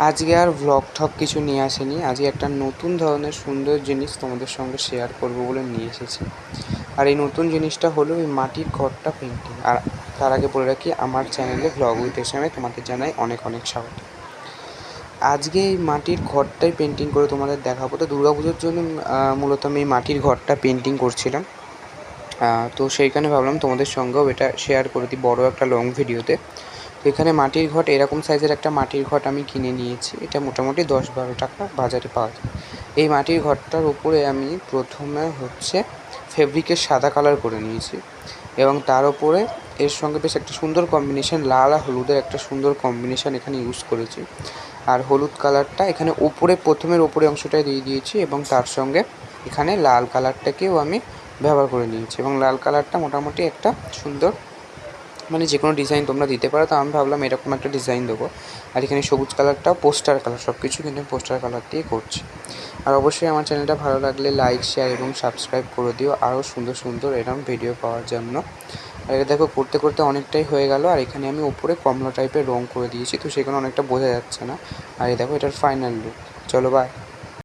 আজকে আর ভ্লগ ঠক কিছু নিয়ে আসেনি। আজকে একটা নতুন ধরনের সুন্দর জিনিস তোমাদের সঙ্গে শেয়ার করবো বলে নিয়ে এসেছি। আর এই নতুন জিনিসটা হলো এই মাটির ঘরটা পেন্টিং। আর তার আগে বলে রাখি, আমার চ্যানেলে ভ্লগ উইথ এসএমে তোমাদের জানাই অনেক অনেক স্বাগত। আজকে এই মাটির ঘরটাই পেন্টিং করে তোমাদের দেখাবো। তো দুর্গাপুজোর জন্য মূলত আমি এই মাটির ঘরটা পেন্টিং করছিলাম। তো সেইখানে ভাবলাম তোমাদের সঙ্গেও এটা শেয়ার করে দিই বড়ো একটা লং ভিডিওতে। তো এখানে মাটির ঘট, এরকম সাইজের একটা মাটির ঘট আমি কিনে নিয়েছি। এটা মোটামুটি 10-12 টাকা বাজারে পাওয়া যায়। এই মাটির ঘরটার উপরে আমি প্রথমে ফেব্রিকের সাদা কালার করে নিয়েছি এবং তার ওপরে এর সঙ্গে বেশ একটা সুন্দর কম্বিনেশন, লাল আর হলুদের একটা সুন্দর কম্বিনেশন এখানে ইউজ করেছি। আর হলুদ কালারটা এখানে প্রথমের ওপরে অংশটায় দিয়ে দিয়েছি এবং তার সঙ্গে এখানে লাল কালারটাকেও আমি ব্যবহার করে নিয়েছি। এবং লাল কালারটা মোটামুটি একটা সুন্দর, মানে যে কোনো ডিজাইন তোমরা দিতে পারো। তো আমি ভাবলাম এরকম একটা ডিজাইন দেবো। আর এখানে সবুজ কালারটাও পোস্টার কালার, সব কিছু কিন্তু পোস্টার কালার দিয়ে করছি। আর অবশ্যই আমার চ্যানেলটা ভালো লাগলে লাইক, শেয়ার এবং সাবস্ক্রাইব করে দিও আরও সুন্দর সুন্দর এরকম ভিডিও পাওয়ার জন্য। আর এটা দেখো, করতে করতে অনেকটাই হয়ে গেল। আর এখানে আমি ওপরে কমলা টাইপের রঙ করে দিয়েছি, তো সেখানে অনেকটা বোঝা যাচ্ছে না। আর এই দেখো এটার ফাইনাল লুক। চলো বাই।